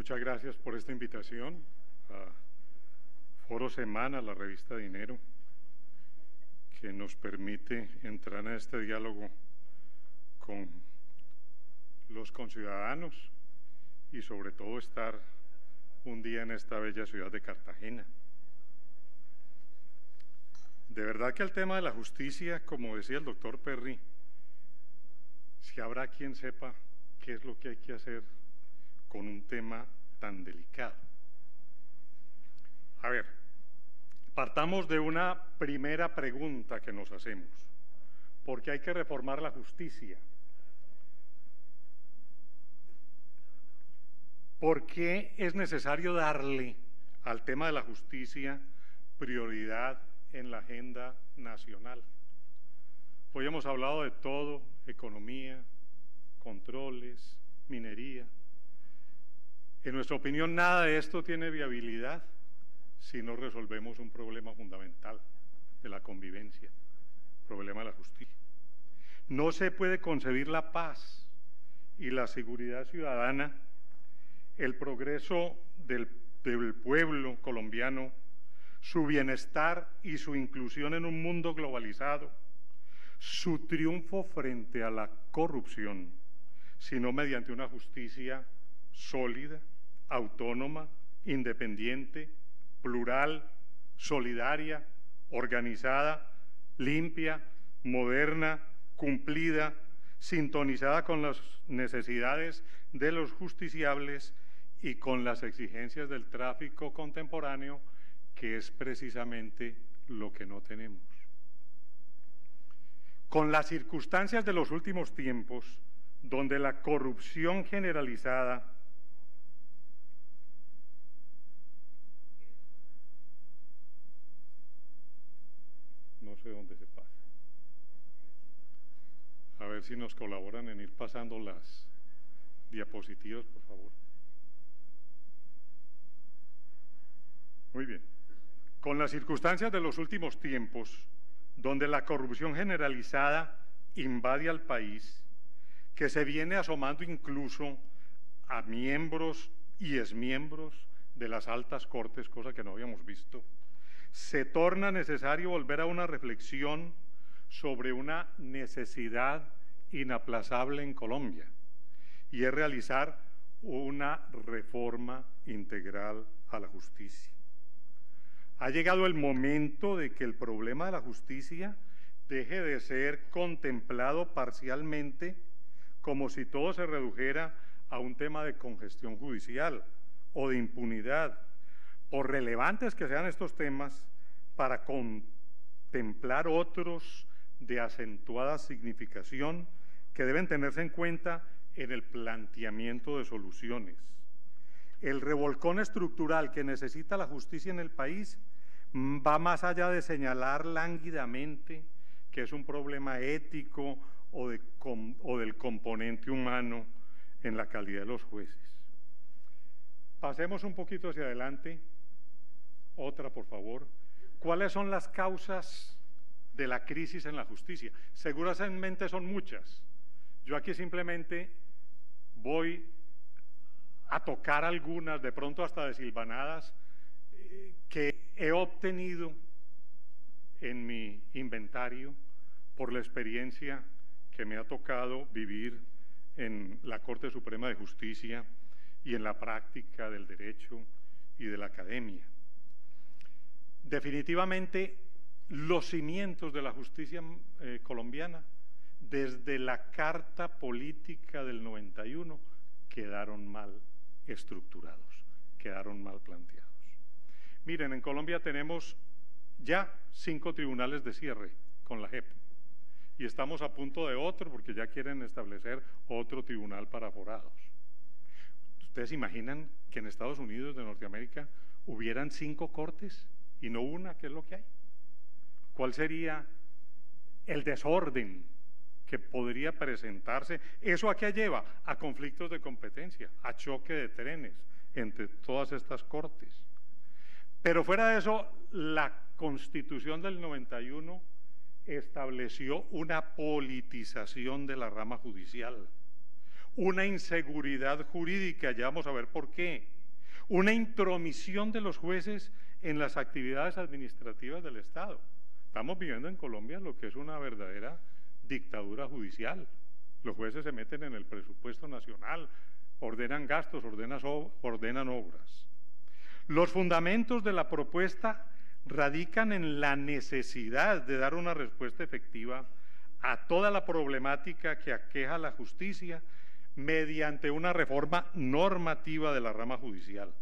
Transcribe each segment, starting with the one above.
Muchas gracias por esta invitación a Foro Semana, la revista Dinero, que nos permite entrar en este diálogo con los conciudadanos y sobre todo estar un día en esta bella ciudad de Cartagena. De verdad que el tema de la justicia, como decía el doctor Perry, si habrá quien sepa qué es lo que hay que hacer con un tema tan delicado. A ver, partamos de una primera pregunta que nos hacemos. ¿Por qué hay que reformar la justicia? ¿Por qué es necesario darle al tema de la justicia prioridad en la agenda nacional? Hoy hemos hablado de todo: economía, controles, minería. En nuestra opinión, nada de esto tiene viabilidad si no resolvemos un problema fundamental de la convivencia, el problema de la justicia. No se puede concebir la paz y la seguridad ciudadana, el progreso del pueblo colombiano, su bienestar y su inclusión en un mundo globalizado, su triunfo frente a la corrupción, sino mediante una justicia sólida, autónoma, independiente, plural, solidaria, organizada, limpia, moderna, cumplida, sintonizada con las necesidades de los justiciables y con las exigencias del tráfico contemporáneo, que es precisamente lo que no tenemos. Con las circunstancias de los últimos tiempos, donde la corrupción generalizada no sé dónde se pasa. A ver si nos colaboran en ir pasando las diapositivas, por favor. Muy bien. Con las circunstancias de los últimos tiempos, donde la corrupción generalizada invade al país, que se viene asomando incluso a miembros y exmiembros de las altas cortes, cosa que no habíamos visto, se torna necesario volver a una reflexión sobre una necesidad inaplazable en Colombia, y es realizar una reforma integral a la justicia. Ha llegado el momento de que el problema de la justicia deje de ser contemplado parcialmente como si todo se redujera a un tema de congestión judicial o de impunidad, por relevantes que sean estos temas, para contemplar otros de acentuada significación que deben tenerse en cuenta en el planteamiento de soluciones. El revolcón estructural que necesita la justicia en el país va más allá de señalar lánguidamente que es un problema ético o del componente humano en la calidad de los jueces. Pasemos un poquito hacia adelante. Otra, por favor. ¿Cuáles son las causas de la crisis en la justicia? Seguramente son muchas. Yo aquí simplemente voy a tocar algunas, de pronto hasta desilvanadas, que he obtenido en mi inventario por la experiencia que me ha tocado vivir en la Corte Suprema de Justicia y en la práctica del derecho y de la academia. Definitivamente, los cimientos de la justicia colombiana, desde la Carta Política del 91, quedaron mal estructurados, quedaron mal planteados. Miren, en Colombia tenemos ya 5 tribunales de cierre con la JEP y estamos a punto de otro porque ya quieren establecer otro tribunal para aforados. ¿Ustedes imaginan que en Estados Unidos de Norteamérica hubieran 5 cortes y no una? ¿Qué es lo que hay? ¿Cuál sería el desorden que podría presentarse? ¿Eso a qué lleva? A conflictos de competencia, a choque de trenes entre todas estas cortes. Pero fuera de eso, la Constitución del 91 estableció una politización de la rama judicial, una inseguridad jurídica, ya vamos a ver por qué, una intromisión de los jueces en las actividades administrativas del Estado. Estamos viviendo en Colombia lo que es una verdadera dictadura judicial. Los jueces se meten en el presupuesto nacional, ordenan gastos, ordenan obras. Los fundamentos de la propuesta radican en la necesidad de dar una respuesta efectiva a toda la problemática que aqueja la justicia mediante una reforma normativa de la rama judicial,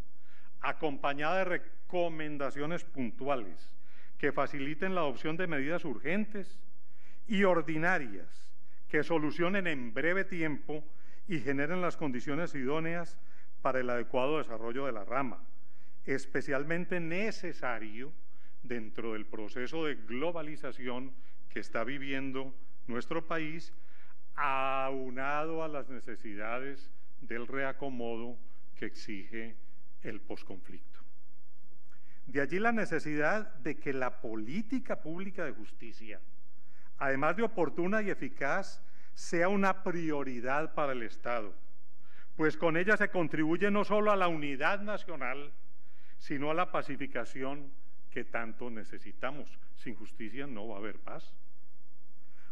acompañada de recomendaciones puntuales que faciliten la adopción de medidas urgentes y ordinarias que solucionen en breve tiempo y generen las condiciones idóneas para el adecuado desarrollo de la rama, especialmente necesario dentro del proceso de globalización que está viviendo nuestro país, aunado a las necesidades del reacomodo que exige el posconflicto. De allí la necesidad de que la política pública de justicia, además de oportuna y eficaz, sea una prioridad para el Estado, pues con ella se contribuye no solo a la unidad nacional, sino a la pacificación que tanto necesitamos. Sin justicia no va a haber paz.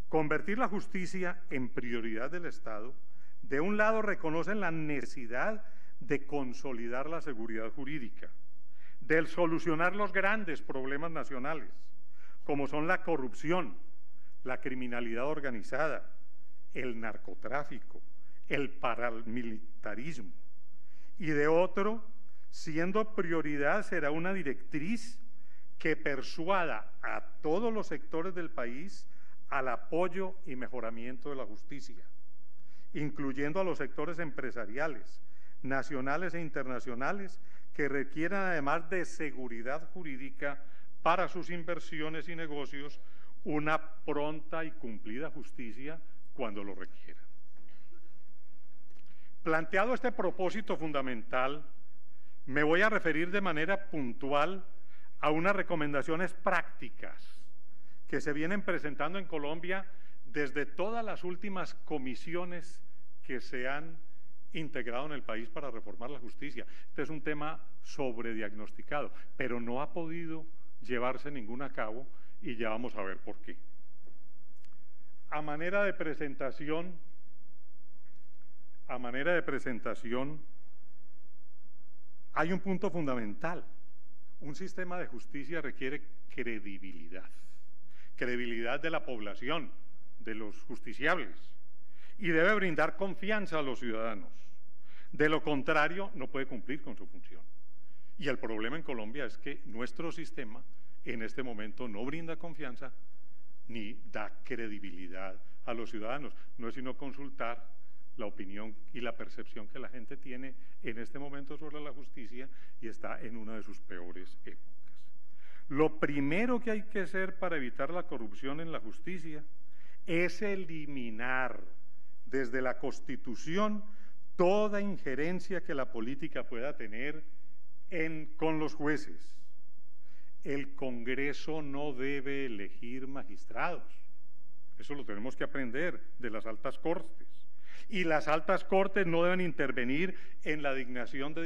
Convertir la justicia en prioridad del Estado, de un lado reconocen la necesidad de consolidar la seguridad jurídica, de solucionar los grandes problemas nacionales, como son la corrupción, la criminalidad organizada, el narcotráfico, el paramilitarismo. Y de otro, siendo prioridad, será una directriz que persuada a todos los sectores del país al apoyo y mejoramiento de la justicia, incluyendo a los sectores empresariales, nacionales e internacionales, que requieran además de seguridad jurídica para sus inversiones y negocios, una pronta y cumplida justicia cuando lo requieran. Planteado este propósito fundamental, me voy a referir de manera puntual a unas recomendaciones prácticas que se vienen presentando en Colombia desde todas las últimas comisiones que se han integrado en el país para reformar la justicia. Este es un tema sobrediagnosticado, pero no ha podido llevarse ninguna a cabo y ya vamos a ver por qué. A manera de presentación, hay un punto fundamental. Un sistema de justicia requiere credibilidad, credibilidad de la población, de los justiciables, y debe brindar confianza a los ciudadanos. De lo contrario, no puede cumplir con su función. Y el problema en Colombia es que nuestro sistema en este momento no brinda confianza ni da credibilidad a los ciudadanos. No es sino consultar la opinión y la percepción que la gente tiene en este momento sobre la justicia, y está en una de sus peores épocas. Lo primero que hay que hacer para evitar la corrupción en la justicia es eliminar desde la Constitución toda injerencia que la política pueda tener con los jueces. El Congreso no debe elegir magistrados. Eso lo tenemos que aprender de las altas cortes. Y las altas cortes no deben intervenir en la designación de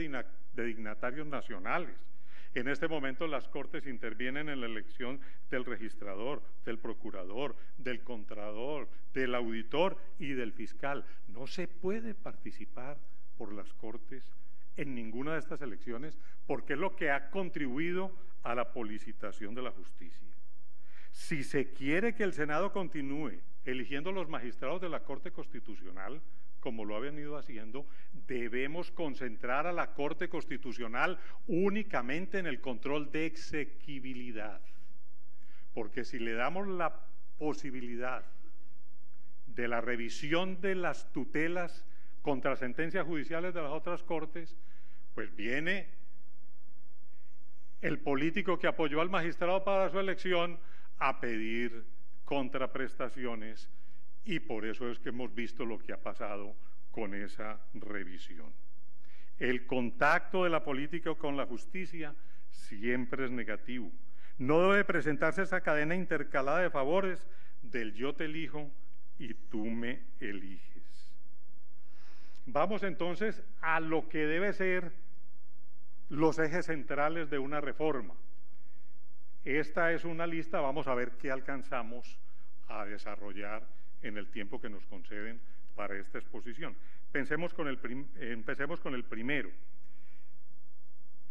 dignatarios nacionales. En este momento las cortes intervienen en la elección del registrador, del procurador, del contralor, del auditor y del fiscal. No se puede participar por las cortes en ninguna de estas elecciones, porque es lo que ha contribuido a la politización de la justicia. Si se quiere que el Senado continúe eligiendo los magistrados de la Corte Constitucional, como lo ha venido haciendo, debemos concentrar a la Corte Constitucional únicamente en el control de exequibilidad. Porque si le damos la posibilidad de la revisión de las tutelas contra sentencias judiciales de las otras cortes, pues viene el político que apoyó al magistrado para su elección a pedir contraprestaciones, y por eso es que hemos visto lo que ha pasado con esa revisión. El contacto de la política con la justicia siempre es negativo. No debe presentarse esa cadena intercalada de favores del yo te elijo y tú me eliges. Vamos entonces a lo que debe ser los ejes centrales de una reforma. Esta es una lista, vamos a ver qué alcanzamos a desarrollar en el tiempo que nos conceden para esta exposición. Empecemos con el primero.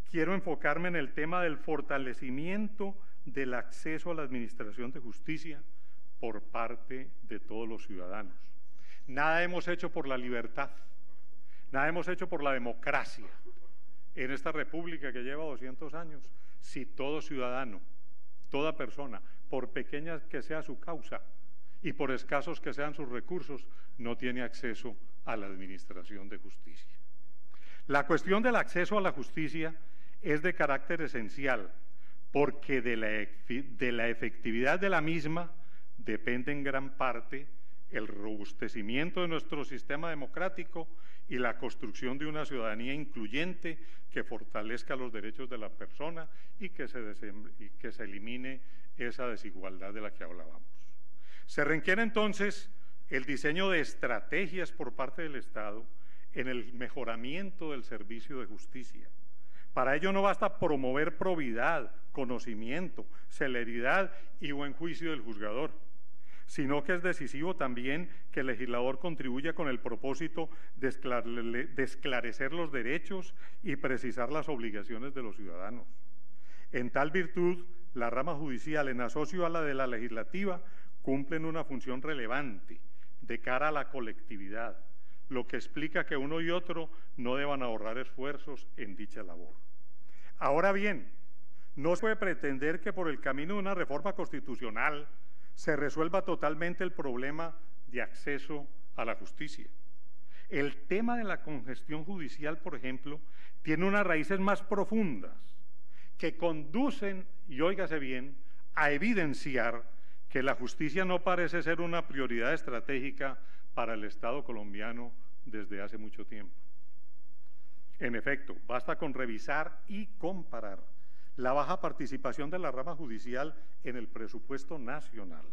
Quiero enfocarme en el tema del fortalecimiento del acceso a la administración de justicia por parte de todos los ciudadanos. Nada hemos hecho por la libertad, nada hemos hecho por la democracia en esta república que lleva 200 años, si todo ciudadano, toda persona, por pequeña que sea su causa y por escasos que sean sus recursos, no tiene acceso a la administración de justicia. La cuestión del acceso a la justicia es de carácter esencial, porque de la efectividad de la misma depende en gran parte el robustecimiento de nuestro sistema democrático y la construcción de una ciudadanía incluyente que fortalezca los derechos de la persona y que se elimine esa desigualdad de la que hablábamos. Se requiere entonces el diseño de estrategias por parte del Estado en el mejoramiento del servicio de justicia. Para ello no basta promover probidad, conocimiento, celeridad y buen juicio del juzgador, sino que es decisivo también que el legislador contribuya con el propósito de esclarecer los derechos y precisar las obligaciones de los ciudadanos. En tal virtud, la rama judicial, en asocio a la de la legislativa, cumplen una función relevante de cara a la colectividad, lo que explica que uno y otro no deban ahorrar esfuerzos en dicha labor. Ahora bien, no se puede pretender que por el camino de una reforma constitucional se resuelva totalmente el problema de acceso a la justicia. El tema de la congestión judicial, por ejemplo, tiene unas raíces más profundas que conducen, y óigase bien, a evidenciar que la justicia no parece ser una prioridad estratégica para el Estado colombiano desde hace mucho tiempo. En efecto, basta con revisar y comparar la baja participación de la rama judicial en el presupuesto nacional,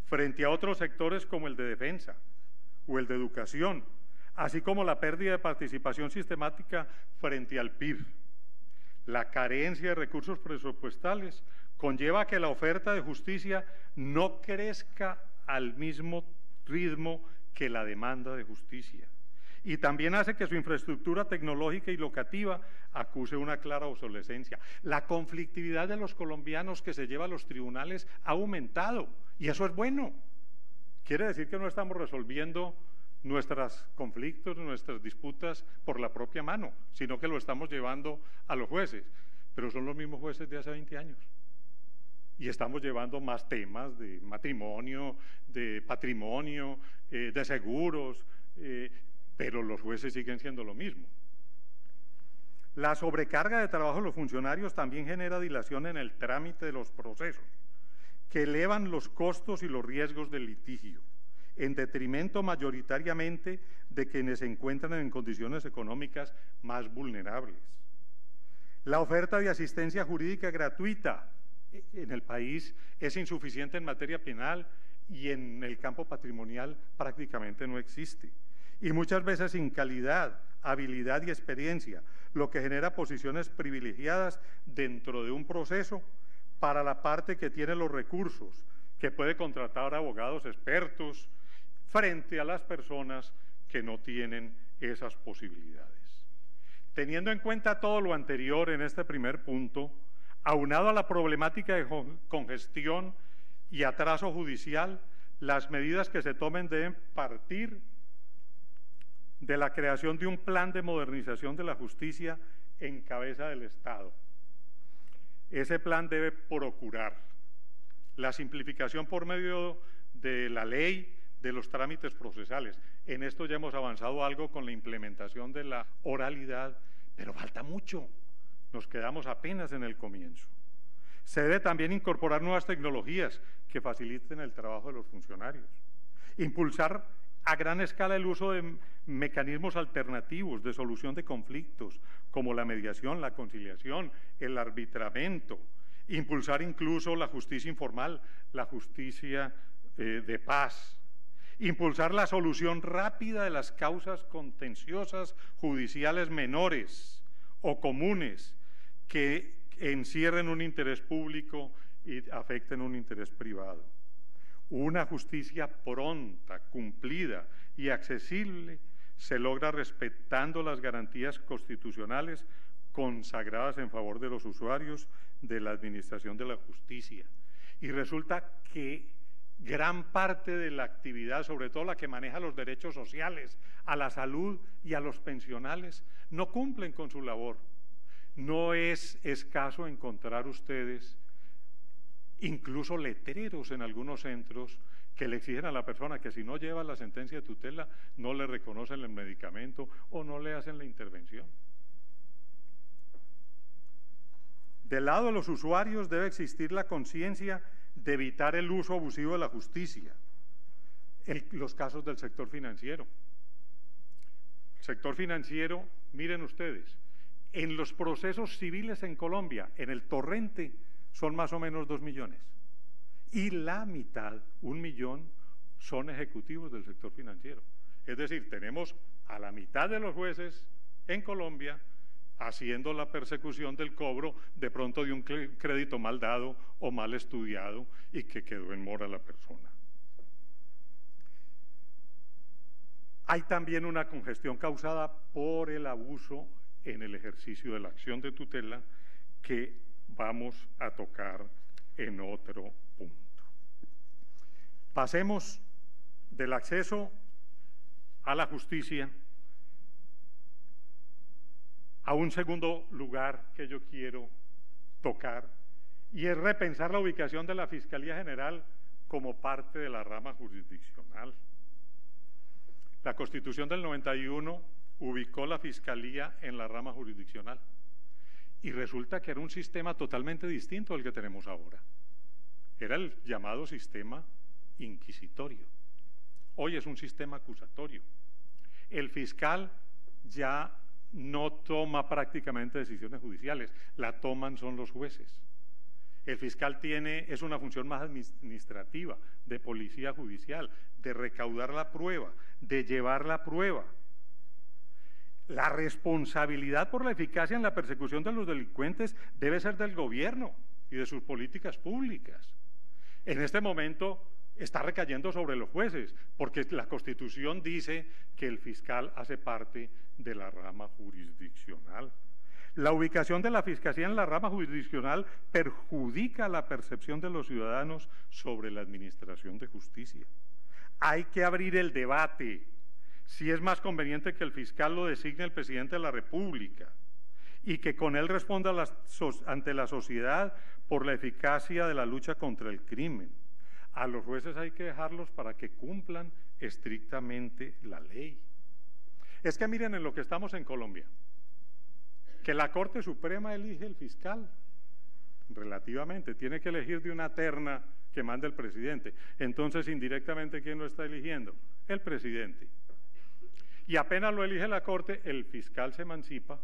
frente a otros sectores como el de defensa o el de educación, así como la pérdida de participación sistemática frente al PIB. La carencia de recursos presupuestales conlleva que la oferta de justicia no crezca al mismo ritmo que la demanda de justicia. Y también hace que su infraestructura tecnológica y locativa acuse una clara obsolescencia. La conflictividad de los colombianos que se lleva a los tribunales ha aumentado, y eso es bueno. Quiere decir que no estamos resolviendo nuestros conflictos, nuestras disputas por la propia mano, sino que lo estamos llevando a los jueces. Pero son los mismos jueces de hace 20 años. Y estamos llevando más temas de matrimonio, de patrimonio, de seguros, pero los jueces siguen siendo lo mismo. La sobrecarga de trabajo de los funcionarios también genera dilación en el trámite de los procesos, que elevan los costos y los riesgos del litigio, en detrimento mayoritariamente de quienes se encuentran en condiciones económicas más vulnerables. La oferta de asistencia jurídica gratuita en el país es insuficiente en materia penal y en el campo patrimonial prácticamente no existe. Y muchas veces sin calidad, habilidad y experiencia, lo que genera posiciones privilegiadas dentro de un proceso para la parte que tiene los recursos, que puede contratar abogados expertos frente a las personas que no tienen esas posibilidades. Teniendo en cuenta todo lo anterior en este primer punto, aunado a la problemática de congestión y atraso judicial, las medidas que se tomen deben partir de la creación de un plan de modernización de la justicia en cabeza del Estado. Ese plan debe procurar la simplificación por medio de la ley de los trámites procesales. En esto ya hemos avanzado algo con la implementación de la oralidad, pero falta mucho. Nos quedamos apenas en el comienzo. Se debe también incorporar nuevas tecnologías que faciliten el trabajo de los funcionarios. Impulsar a gran escala el uso de mecanismos alternativos de solución de conflictos, como la mediación, la conciliación, el arbitramiento. Impulsar incluso la justicia informal, la justicia de paz. impulsar la solución rápida de las causas contenciosas judiciales menores o comunes que encierren un interés público y afecten un interés privado. Una justicia pronta, cumplida y accesible se logra respetando las garantías constitucionales consagradas en favor de los usuarios de la administración de la justicia. Y resulta que gran parte de la actividad, sobre todo la que maneja los derechos sociales, a la salud y a los pensionales, no cumplen con su labor. No es escaso encontrar ustedes incluso letreros en algunos centros que le exigen a la persona que si no lleva la sentencia de tutela no le reconocen el medicamento o no le hacen la intervención. Del lado de los usuarios debe existir la conciencia de evitar el uso abusivo de la justicia. Los casos del sector financiero. El sector financiero, miren ustedes, en los procesos civiles en Colombia, en el torrente, son más o menos 2 millones. Y la mitad, 1 millón, son ejecutivos del sector financiero. Es decir, tenemos a la mitad de los jueces en Colombia haciendo la persecución del cobro de pronto de un crédito mal dado o mal estudiado y que quedó en mora la persona. Hay también una congestión causada por el abuso en el ejercicio de la acción de tutela que vamos a tocar en otro punto. Pasemos del acceso a la justicia a un segundo lugar que yo quiero tocar, y es repensar la ubicación de la Fiscalía General como parte de la rama jurisdiccional. La Constitución del 91 ubicó la Fiscalía en la rama jurisdiccional y resulta que era un sistema totalmente distinto al que tenemos ahora. Era el llamado sistema inquisitorio. Hoy es un sistema acusatorio. El fiscal ya no toma prácticamente decisiones judiciales, la toman son los jueces. El fiscal es una función más administrativa, de policía judicial, de recaudar la prueba, de llevar la prueba. La responsabilidad por la eficacia en la persecución de los delincuentes debe ser del gobierno y de sus políticas públicas. En este momento está recayendo sobre los jueces, porque la Constitución dice que el fiscal hace parte de la rama jurisdiccional. La ubicación de la Fiscalía en la rama jurisdiccional perjudica la percepción de los ciudadanos sobre la administración de justicia. Hay que abrir el debate si es más conveniente que el fiscal lo designe el presidente de la República y que con él responda ante la sociedad por la eficacia de la lucha contra el crimen. A los jueces hay que dejarlos para que cumplan estrictamente la ley. Es que miren en lo que estamos en Colombia, que la Corte Suprema elige el fiscal, relativamente, tiene que elegir de una terna que manda el presidente. Entonces, indirectamente, ¿quién lo está eligiendo? El presidente. Y apenas lo elige la Corte, el fiscal se emancipa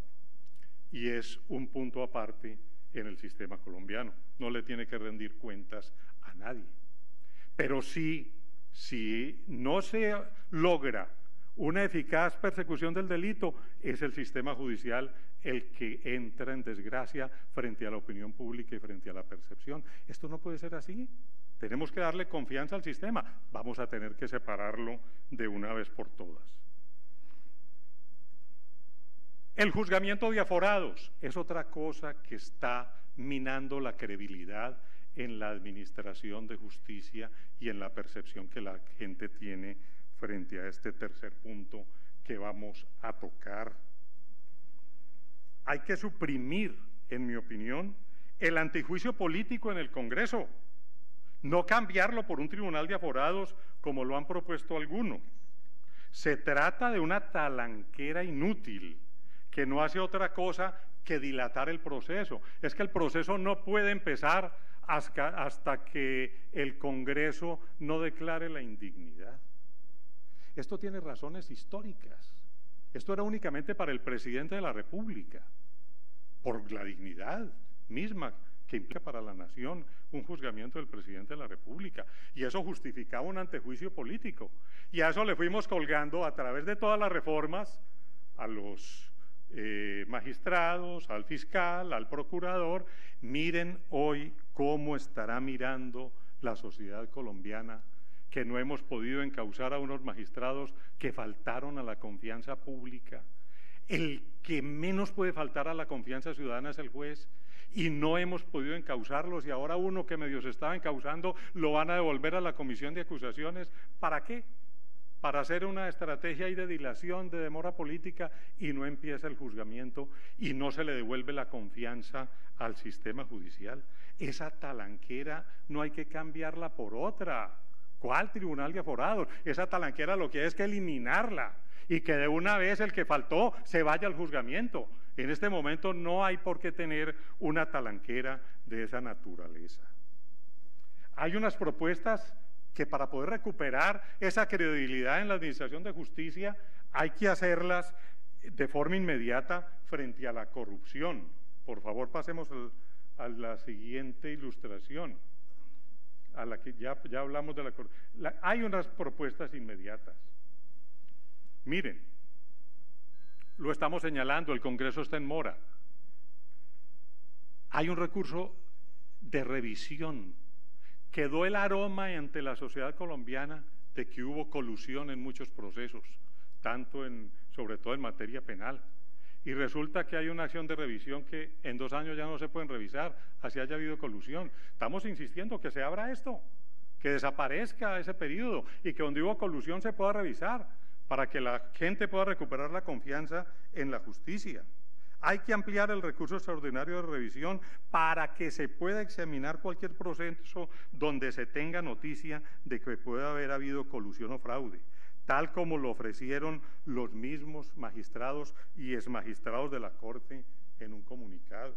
y es un punto aparte en el sistema colombiano. No le tiene que rendir cuentas a nadie. Pero si no se logra una eficaz persecución del delito, es el sistema judicial el que entra en desgracia frente a la opinión pública y frente a la percepción. Esto no puede ser así. Tenemos que darle confianza al sistema. Vamos a tener que separarlo de una vez por todas. El juzgamiento de aforados es otra cosa que está minando la credibilidad en la administración de justicia y en la percepción que la gente tiene frente a este tercer punto que vamos a tocar. Hay que suprimir, en mi opinión, el antijuicio político en el Congreso, no cambiarlo por un tribunal de aforados como lo han propuesto algunos. Se trata de una talanquera inútil que no hace otra cosa que dilatar el proceso. Es que el proceso no puede empezar hasta que el Congreso no declare la indignidad. Esto tiene razones históricas. Esto era únicamente para el presidente de la República, por la dignidad misma que implica para la nación un juzgamiento del presidente de la República. Y eso justificaba un antejuicio político. Y a eso le fuimos colgando a través de todas las reformas a los magistrados, al fiscal, al procurador. Miren hoy cómo estará mirando la sociedad colombiana, que no hemos podido encauzar a unos magistrados que faltaron a la confianza pública. El que menos puede faltar a la confianza ciudadana es el juez, y no hemos podido encauzarlos, y ahora uno que medio se estaba encauzando lo van a devolver a la comisión de acusaciones. ¿Para qué? Para hacer una estrategia ahí de dilación, de demora política, y no empieza el juzgamiento y no se le devuelve la confianza al sistema judicial. Esa talanquera no hay que cambiarla por otra. ¿Cuál tribunal de aforados? Esa talanquera lo que hay es que eliminarla y que de una vez el que faltó se vaya al juzgamiento. En este momento no hay por qué tener una talanquera de esa naturaleza. Hay unas propuestas que para poder recuperar esa credibilidad en la administración de justicia hay que hacerlas de forma inmediata frente a la corrupción. Por favor, pasemos a la siguiente ilustración, a la que ya hablamos de la corrupción. Hay unas propuestas inmediatas. Miren, lo estamos señalando, el Congreso está en mora. Hay un recurso de revisión. Quedó el aroma ante la sociedad colombiana de que hubo colusión en muchos procesos, sobre todo en materia penal. Y resulta que hay una acción de revisión que en 2 años ya no se pueden revisar, así haya habido colusión. Estamos insistiendo que se abra esto, que desaparezca ese periodo y que donde hubo colusión se pueda revisar, para que la gente pueda recuperar la confianza en la justicia. Hay que ampliar el recurso extraordinario de revisión para que se pueda examinar cualquier proceso donde se tenga noticia de que puede haber habido colusión o fraude, tal como lo ofrecieron los mismos magistrados y exmagistrados de la Corte en un comunicado.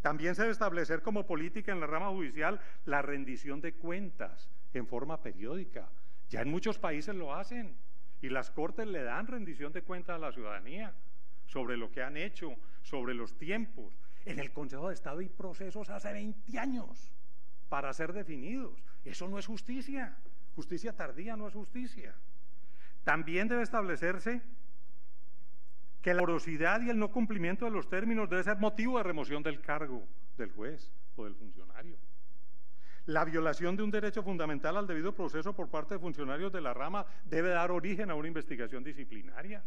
También se debe establecer como política en la rama judicial la rendición de cuentas en forma periódica. Ya en muchos países lo hacen y las Cortes le dan rendición de cuentas a la ciudadanía sobre lo que han hecho, sobre los tiempos. En el Consejo de Estado hay procesos hace 20 años para ser definidos. Eso no es justicia. Justicia tardía no es justicia. También debe establecerse que la morosidad y el no cumplimiento de los términos debe ser motivo de remoción del cargo del juez o del funcionario. La violación de un derecho fundamental al debido proceso por parte de funcionarios de la rama debe dar origen a una investigación disciplinaria.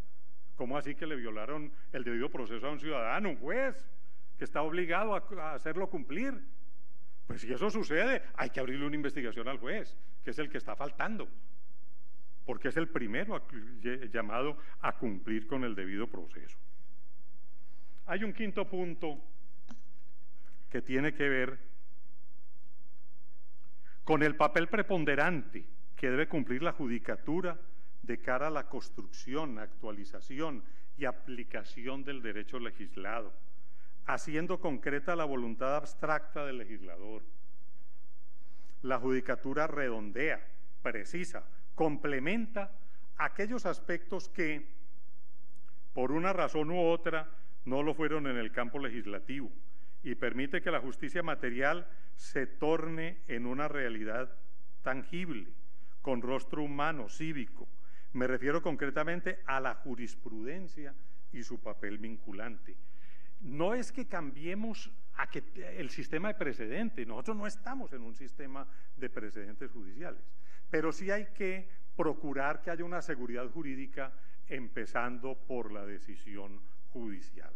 ¿Cómo así que le violaron el debido proceso a un ciudadano, un juez, que está obligado a hacerlo cumplir? Pues si eso sucede, hay que abrirle una investigación al juez, que es el que está faltando, porque es el primero llamado a cumplir con el debido proceso. Hay un quinto punto que tiene que ver con el papel preponderante que debe cumplir la judicatura de cara a la construcción, actualización y aplicación del derecho legislado, haciendo concreta la voluntad abstracta del legislador. La judicatura redondea, precisa, complementa aquellos aspectos que, por una razón u otra, no lo fueron en el campo legislativo y permite que la justicia material se torne en una realidad tangible, con rostro humano, cívico. Me refiero concretamente a la jurisprudencia y su papel vinculante. No es que cambiemos el sistema de precedentes, nosotros no estamos en un sistema de precedentes judiciales, pero sí hay que procurar que haya una seguridad jurídica empezando por la decisión judicial,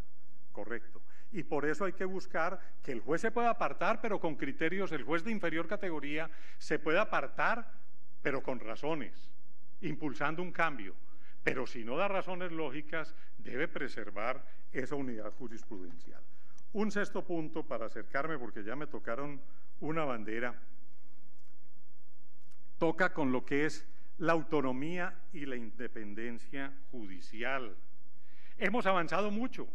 correcto. Y por eso hay que buscar que el juez se pueda apartar, pero con criterios, el juez de inferior categoría se pueda apartar, pero con razones, impulsando un cambio, pero si no da razones lógicas, debe preservar esa unidad jurisprudencial. Un sexto punto para acercarme, porque ya me tocaron una bandera, toca con lo que es la autonomía y la independencia judicial. Hemos avanzado mucho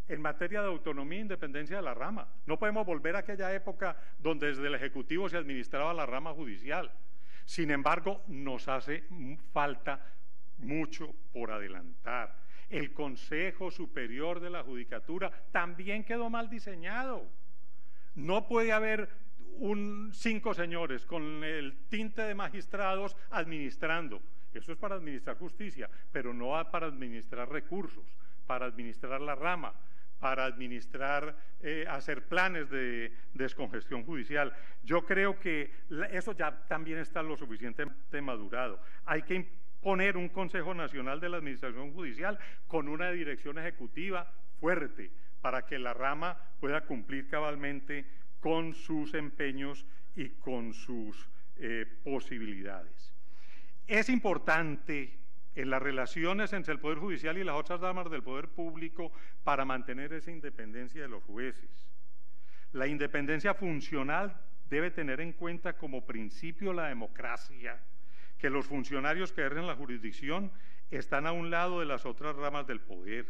en materia de autonomía e independencia de la rama. No podemos volver a aquella época donde desde el Ejecutivo se administraba la rama judicial. Sin embargo, nos hace falta mucho por adelantar. El Consejo Superior de la Judicatura también quedó mal diseñado. No puede haber 5 señores con el tinte de magistrados administrando. Eso es para administrar justicia, pero no para administrar recursos, para administrar la rama, para administrar, hacer planes de descongestión judicial. Yo creo que eso ya también está lo suficientemente madurado. Hay que poner un Consejo Nacional de la Administración Judicial con una dirección ejecutiva fuerte para que la rama pueda cumplir cabalmente con sus empeños y con sus posibilidades. Es importante en las relaciones entre el Poder Judicial y las otras ramas del Poder Público para mantener esa independencia de los jueces. La independencia funcional debe tener en cuenta como principio la democracia, que los funcionarios que ejercen la jurisdicción están a un lado de las otras ramas del poder.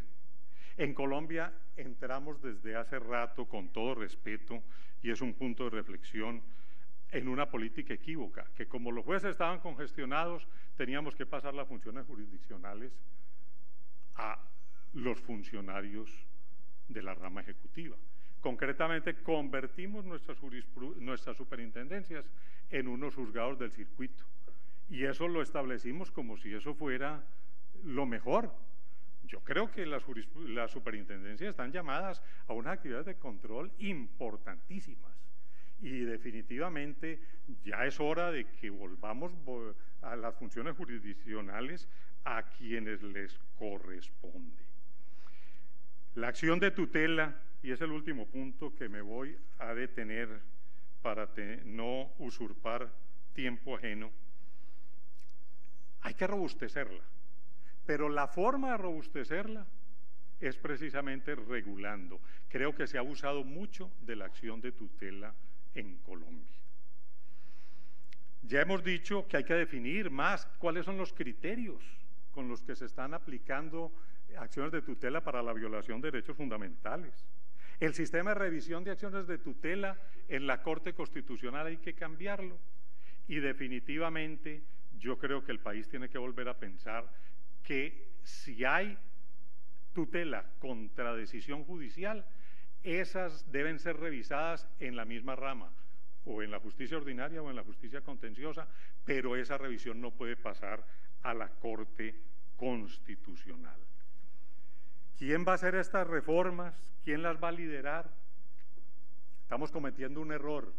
En Colombia entramos desde hace rato, con todo respeto, y es un punto de reflexión, en una política equívoca, que como los jueces estaban congestionados, teníamos que pasar las funciones jurisdiccionales a los funcionarios de la rama ejecutiva. Concretamente, convertimos nuestras superintendencias en unos juzgados del circuito, y eso lo establecimos como si eso fuera lo mejor. Yo creo que las superintendencias están llamadas a unas actividades de control importantísimas, y definitivamente ya es hora de que volvamos a las funciones jurisdiccionales a quienes les corresponde. La acción de tutela, y es el último punto que me voy a detener para no usurpar tiempo ajeno, hay que robustecerla, pero la forma de robustecerla es precisamente regulando. Creo que se ha abusado mucho de la acción de tutela en Colombia. Ya hemos dicho que hay que definir más cuáles son los criterios con los que se están aplicando acciones de tutela para la violación de derechos fundamentales. El sistema de revisión de acciones de tutela en la Corte Constitucional hay que cambiarlo, y definitivamente yo creo que el país tiene que volver a pensar que si hay tutela contra decisión judicial, esas deben ser revisadas en la misma rama, o en la justicia ordinaria o en la justicia contenciosa, pero esa revisión no puede pasar a la Corte Constitucional. ¿Quién va a hacer estas reformas? ¿Quién las va a liderar? Estamos cometiendo un error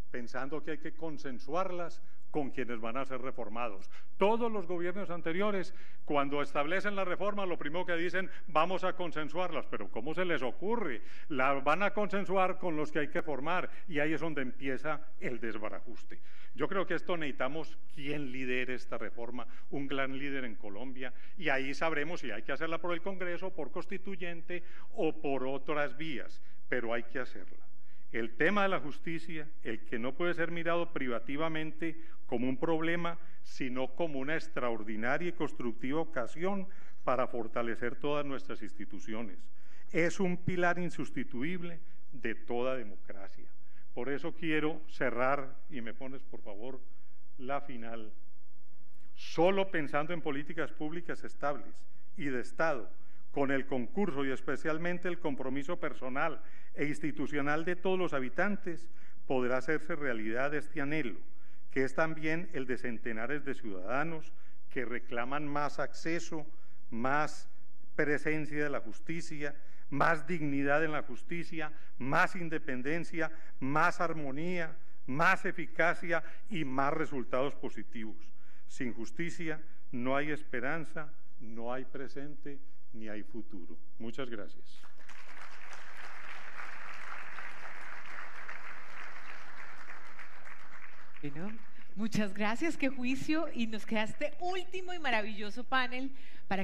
pensando que hay que consensuarlas con quienes van a ser reformados. Todos los gobiernos anteriores, cuando establecen la reforma, lo primero que dicen, vamos a consensuarlas, pero ¿cómo se les ocurre? La van a consensuar con los que hay que formar, y ahí es donde empieza el desbarajuste. Yo creo que esto necesitamos quien lidere esta reforma, un gran líder en Colombia, y ahí sabremos si hay que hacerla por el Congreso, por constituyente o por otras vías, pero hay que hacerla. El tema de la justicia, el que no puede ser mirado privativamente como un problema, sino como una extraordinaria y constructiva ocasión para fortalecer todas nuestras instituciones. Es un pilar insustituible de toda democracia. Por eso quiero cerrar, y me pones por favor la final, solo pensando en políticas públicas estables y de Estado, con el concurso y especialmente el compromiso personal e institucional de todos los habitantes, podrá hacerse realidad este anhelo, que es también el de centenares de ciudadanos que reclaman más acceso, más presencia de la justicia, más dignidad en la justicia, más independencia, más armonía, más eficacia y más resultados positivos. Sin justicia no hay esperanza, no hay presente, ni hay futuro. Muchas gracias. Bueno, muchas gracias, qué juicio, y nos queda este último y maravilloso panel para